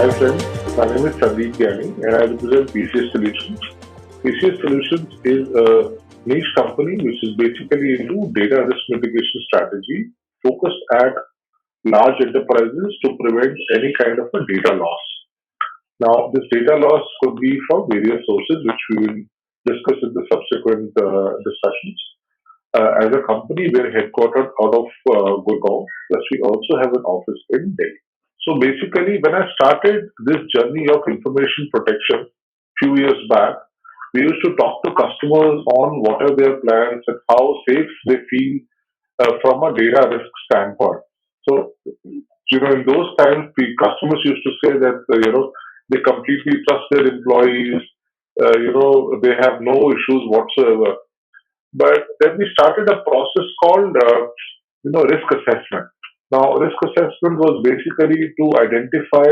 Hi friends, my name is Sandeep Gyani and I represent PCS Solutions. PCS Solutions is a niche company which is basically into data risk mitigation strategy focused at large enterprises to prevent any kind of a data loss. Now, this data loss could be from various sources which we will discuss in the subsequent discussions. As a company, we're headquartered out of Gurgaon, plus we also have an office in Delhi. So basically, when I started this journey of information protection few years back, we used to talk to customers on what are their plans and how safe they feel from a data risk standpoint. So, in those times, the customers used to say that, they completely trust their employees, they have no issues whatsoever. But then we started a process called, risk assessment. Now, risk assessment was basically to identify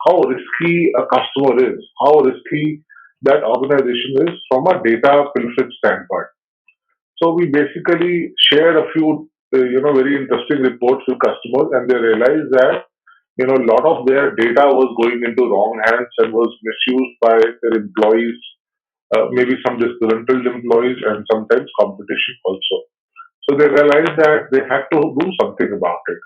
how risky a customer is, how risky that organization is from a data pilferage standpoint. So we basically shared a few, very interesting reports with customers, and they realized that, a lot of their data was going into wrong hands and was misused by their employees, maybe some disgruntled employees, and sometimes competition also. So they realized that they had to do something about it.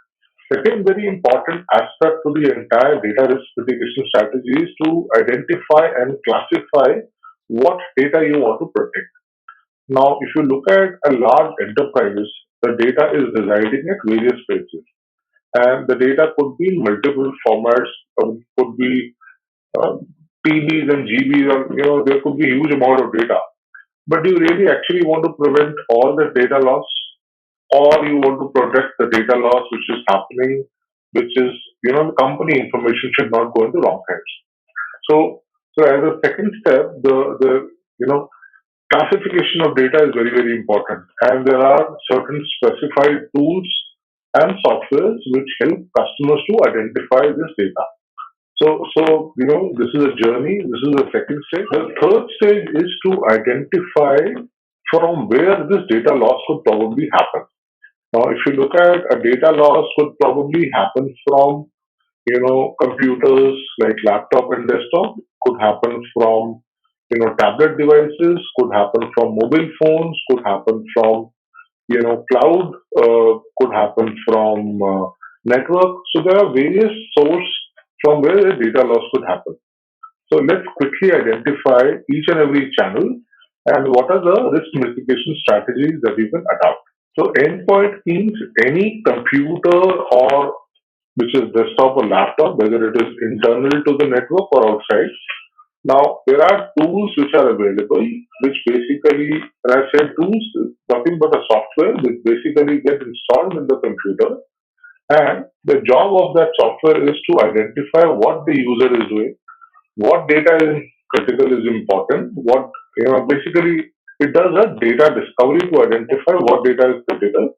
Second very important aspect to the entire data risk mitigation strategy is to identify and classify what data you want to protect. Now, if you look at a large enterprise, the data is residing at various places, and the data could be in multiple formats, could be um, TBs and GBs, and there could be huge amount of data. But do you really actually want to prevent all the data loss, or you want to protect the data loss which is happening, which is the company information should not go into wrong hands. So, so as a second step, the you know classification of data is very, very important. And there are certain specified tools and softwares which help customers to identify this data. So, this is a journey. This is the second stage. The third stage is to identify from where this data loss could probably happen. Now, if you look at a data loss could probably happen from, computers like laptop and desktop, could happen from, tablet devices, could happen from mobile phones, could happen from, cloud, could happen from network. So there are various sources from where the data loss could happen. So let's quickly identify each and every channel and what are the risk mitigation strategies that we can adopt. So endpoint means any computer or which is desktop or laptop, whether it is internal to the network or outside. Now there are tools which are available, which basically, when I say tools, nothing but a software which basically get installed in the computer, and the job of that software is to identify what the user is doing, what data is critical is important, basically it does a data discovery to identify what data is critical.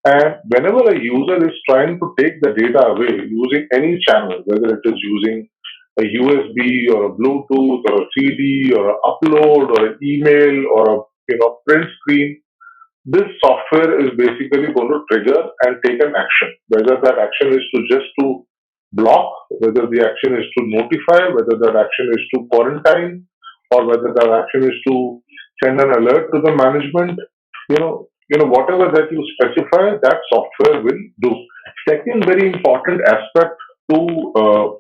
And whenever a user is trying to take the data away using any channel, whether it is using a USB or a Bluetooth or a CD or an upload or an email or a print screen, this software is basically going to trigger and take an action. Whether that action is to block, whether the action is to notify, whether that action is to quarantine, or whether that action is to send an alert to the management. Whatever that you specify, that software will do. Second, very important aspect to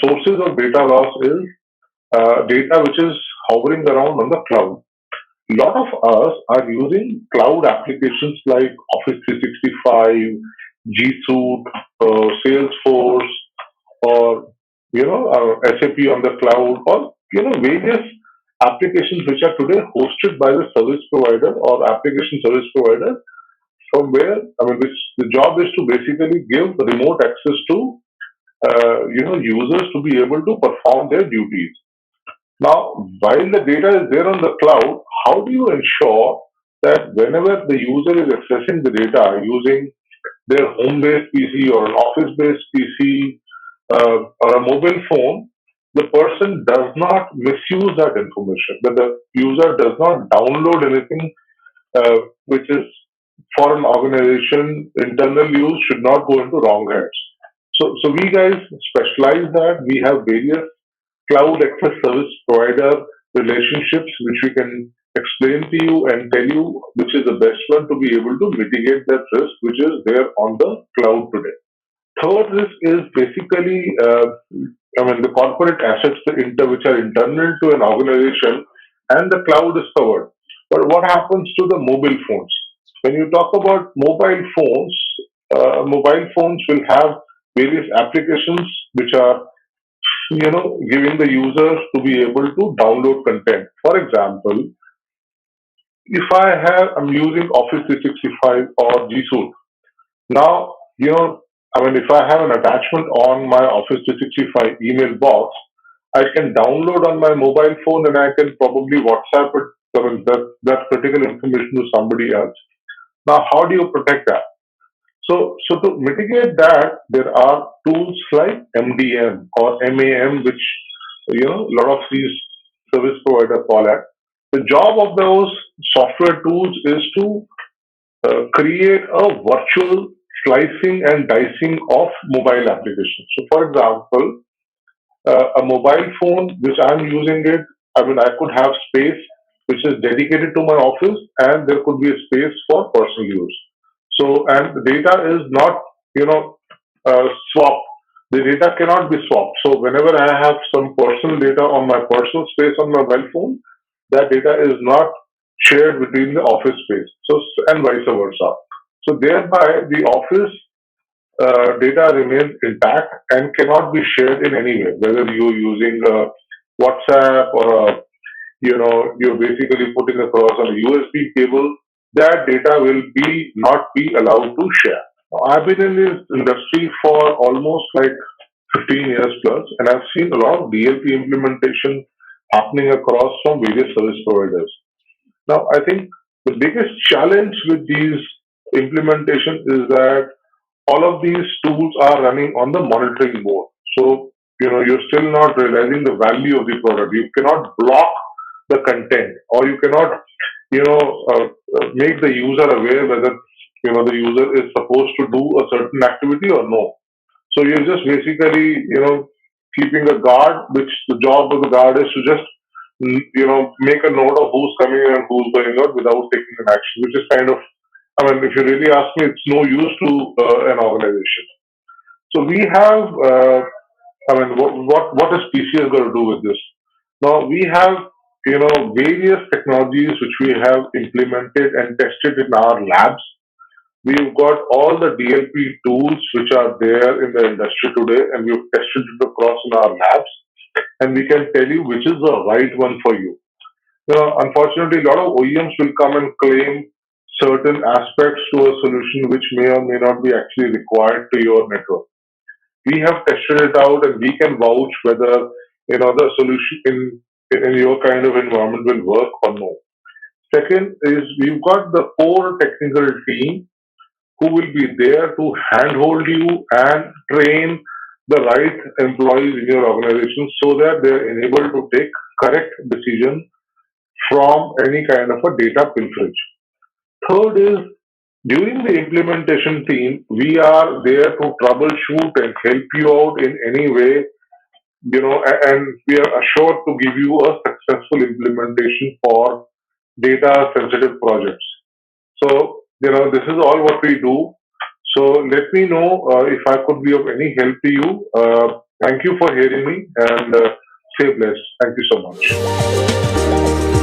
sources of data loss is data which is hovering around on the cloud. A lot of us are using cloud applications like Office 365, G Suite, Salesforce, or SAP on the cloud, or various applications which are today hosted by the service provider or application service provider, from where which the job is to basically give remote access to users to be able to perform their duties. Now, while the data is there on the cloud, how do you ensure that whenever the user is accessing the data using their home-based PC or an office-based PC or a mobile phone, the person does not misuse that information, that the user does not download anything which is for an organization, internal use should not go into wrong hands. So we guys specialize that. We have various cloud access service provider relationships, which we can explain to you and tell you which is the best one to be able to mitigate that risk, which is there on the cloud today. Third risk is basically, the corporate assets which are internal to an organization, and the cloud is covered. But what happens to the mobile phones? When you talk about mobile phones will have various applications which are, giving the users to be able to download content. For example, if I'm using Office 365 or G Suite. Now, if I have an attachment on my Office 365 email box, I can download on my mobile phone and I can probably WhatsApp it, that critical information to somebody else. Now, how do you protect that? So to mitigate that, there are tools like MDM or MAM, which a lot of these service providers call it. The job of those software tools is to create a virtual slicing and dicing of mobile applications. So, for example, a mobile phone which I'm using it, I could have space which is dedicated to my office, and there could be a space for personal use. So, and the data is not, swapped. The data cannot be swapped. So, whenever I have some personal data on my personal space on my mobile phone, that data is not shared between the office space. So, and vice versa. So, thereby, the office data remains intact and cannot be shared in any way, whether you're using WhatsApp or you're basically putting across on a USB cable. That data will be not be allowed to share. Now, I've been in this industry for almost like 15 years plus, and I've seen a lot of DLP implementation happening across from various service providers. Now, I think the biggest challenge with these implementation is that all of these tools are running on the monitoring mode. So, you're still not realizing the value of the product. You cannot block the content, or you cannot, make the user aware whether, the user is supposed to do a certain activity or no. So you're just basically, keeping a guard, which the job of the guard is to just, make a note of who's coming in and who's going out without taking an action, which is kind of, if you really ask me, it's no use to an organization. So we have, what is PCS going to do with this? Now we have, various technologies which we have implemented and tested in our labs. We've got all the DLP tools which are there in the industry today, and we've tested it across in our labs, and we can tell you which is the right one for you. Unfortunately, a lot of OEMs will come and claim certain aspects to a solution which may or may not be actually required to your network. We have tested it out, and we can vouch whether the solution in your kind of environment will work or no. Second is we've got the core technical team who will be there to handhold you and train the right employees in your organization so that they're enabled to take correct decisions from any kind of a data pilferage. Third is during the implementation team, we are there to troubleshoot and help you out in any way, and we are assured to give you a successful implementation for data sensitive projects. So, this is all what we do. So, let me know if I could be of any help to you. Thank you for hearing me, and stay blessed. Thank you so much.